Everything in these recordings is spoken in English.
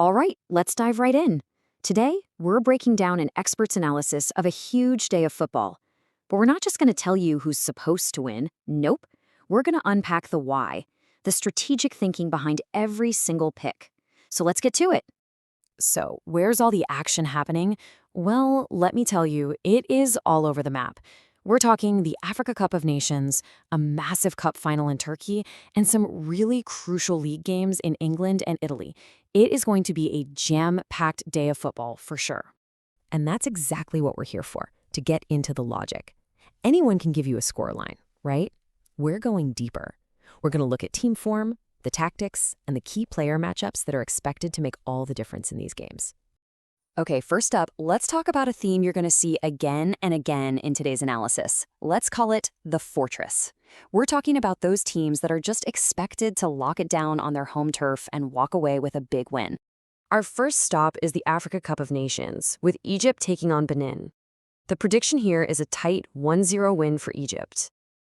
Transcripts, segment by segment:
All right, let's dive right in. Today, we're breaking down an expert's analysis of a huge day of football. But we're not just going to tell you who's supposed to win. Nope. We're going to unpack the why, the strategic thinking behind every single pick. So let's get to it. So, where's all the action happening? Well, let me tell you, it is all over the map. We're talking the Africa Cup of Nations, a massive cup final in Turkey, and some really crucial league games in England and Italy. It is going to be a jam-packed day of football for sure. And that's exactly what we're here for, to get into the logic. Anyone can give you a scoreline, right? We're going deeper. We're going to look at team form, the tactics, and the key player matchups that are expected to make all the difference in these games. Okay, first up, let's talk about a theme you're going to see again and again in today's analysis. Let's call it the fortress. We're talking about those teams that are just expected to lock it down on their home turf and walk away with a big win. Our first stop is the Africa Cup of Nations, with Egypt taking on Benin. The prediction here is a tight 1-0 win for Egypt.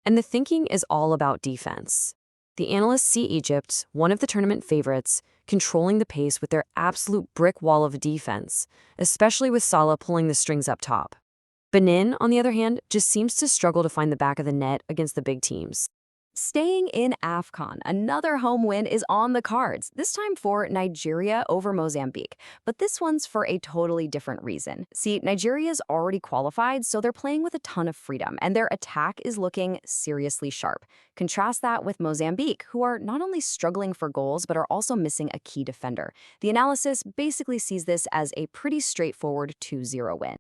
And the thinking is all about defense. The analysts see Egypt, one of the tournament favorites, controlling the pace with their absolute brick wall of defense, especially with Salah pulling the strings up top. Benin, on the other hand, just seems to struggle to find the back of the net against the big teams. Staying in AFCON, another home win is on the cards, this time for Nigeria over Mozambique. But this one's for a totally different reason. See, Nigeria's already qualified, so they're playing with a ton of freedom, and their attack is looking seriously sharp. Contrast that with Mozambique, who are not only struggling for goals, but are also missing a key defender. The analysis basically sees this as a pretty straightforward 2-0 win.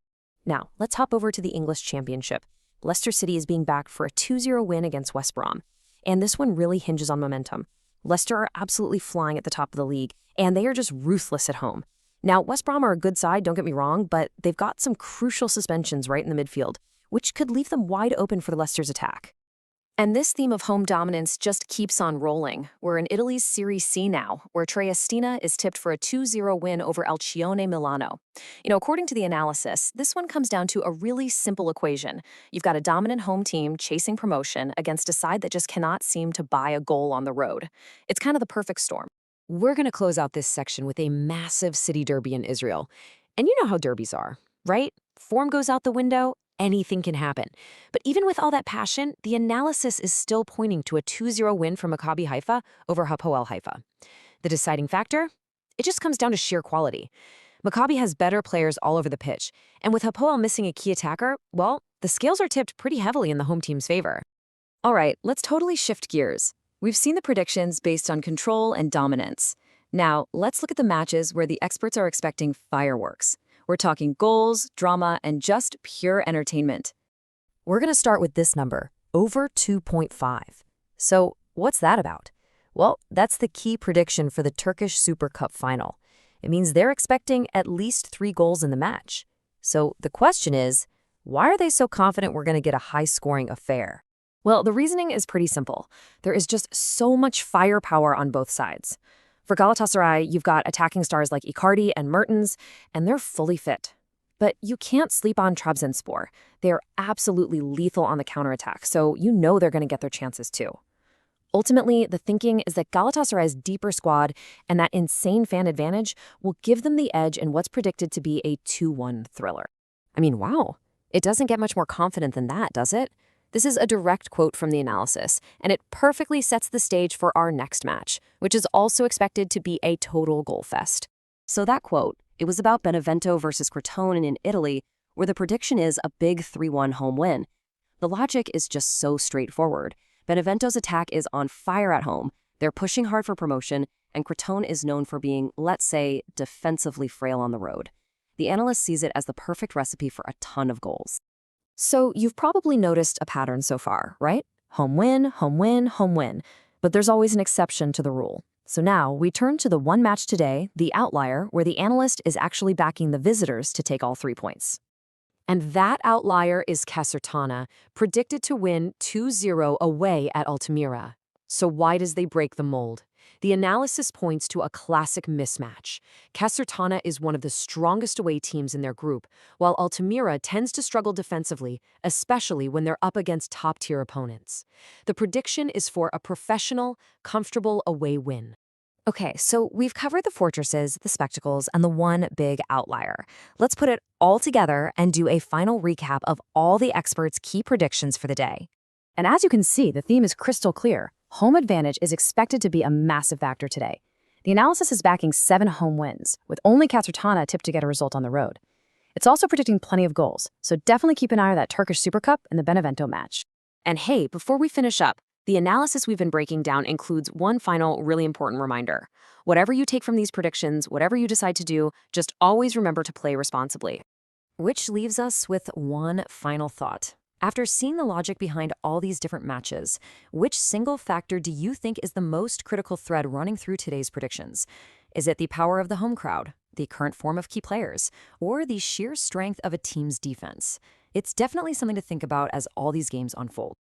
Now, let's hop over to the English Championship. Leicester City is being backed for a 2-0 win against West Brom. And this one really hinges on momentum. Leicester are absolutely flying at the top of the league, and they are just ruthless at home. Now, West Brom are a good side, don't get me wrong, but they've got some crucial suspensions right in the midfield, which could leave them wide open for Leicester's attack. And this theme of home dominance just keeps on rolling. We're in Italy's Serie C now, where Triestina is tipped for a 2-0 win over Alcione Milano. According to the analysis, this one comes down to a really simple equation. You've got a dominant home team chasing promotion against a side that just cannot seem to buy a goal on the road. It's kind of the perfect storm. We're going to close out this section with a massive city derby in Israel. And you know how derbies are, right? Form goes out the window, anything can happen. But even with all that passion, the analysis is still pointing to a 2-0 win for Maccabi Haifa over Hapoel Haifa. The deciding factor? It just comes down to sheer quality. Maccabi has better players all over the pitch, and with Hapoel missing a key attacker, well, the scales are tipped pretty heavily in the home team's favor. All right, let's totally shift gears. We've seen the predictions based on control and dominance. Now, let's look at the matches where the experts are expecting fireworks. We're talking goals, drama, and just pure entertainment. We're going to start with this number, over 2.5. So what's that about? Well, that's the key prediction for the Turkish Super Cup final. It means they're expecting at least 3 goals in the match. So the question is, why are they so confident we're going to get a high-scoring affair? Well, the reasoning is pretty simple. There is just so much firepower on both sides. For Galatasaray, you've got attacking stars like Icardi and Mertens, and they're fully fit. But you can't sleep on Trabzonspor. They're absolutely lethal on the counterattack, so you know they're going to get their chances too. Ultimately, the thinking is that Galatasaray's deeper squad and that insane fan advantage will give them the edge in what's predicted to be a 2-1 thriller. I mean, wow. It doesn't get much more confident than that, does it? This is a direct quote from the analysis, and it perfectly sets the stage for our next match, which is also expected to be a total goal fest. So that quote, it was about Benevento versus Crotone in Italy, where the prediction is a big 3-1 home win. The logic is just so straightforward. Benevento's attack is on fire at home, they're pushing hard for promotion, and Crotone is known for being, let's say, defensively frail on the road. The analyst sees it as the perfect recipe for a ton of goals. So you've probably noticed a pattern so far, right? Home win, home win, home win. But there's always an exception to the rule. So now we turn to the one match today, the outlier, where the analyst is actually backing the visitors to take all 3 points. And that outlier is Casertana, predicted to win 2-0 away at Altamura. So why does they break the mold? The analysis points to a classic mismatch. Casertana is one of the strongest away teams in their group, while Altamura tends to struggle defensively, especially when they're up against top-tier opponents. The prediction is for a professional, comfortable away win. Okay, so we've covered the fortresses, the spectacles, and the one big outlier. Let's put it all together and do a final recap of all the experts' key predictions for the day. And as you can see, the theme is crystal clear. Home advantage is expected to be a massive factor today. The analysis is backing 7 home wins, with only Casertana tipped to get a result on the road. It's also predicting plenty of goals, so definitely keep an eye on that Turkish Super Cup and the Benevento match. And hey, before we finish up, the analysis we've been breaking down includes one final really important reminder. Whatever you take from these predictions, whatever you decide to do, just always remember to play responsibly. Which leaves us with one final thought. After seeing the logic behind all these different matches, which single factor do you think is the most critical thread running through today's predictions? Is it the power of the home crowd, the current form of key players, or the sheer strength of a team's defense? It's definitely something to think about as all these games unfold.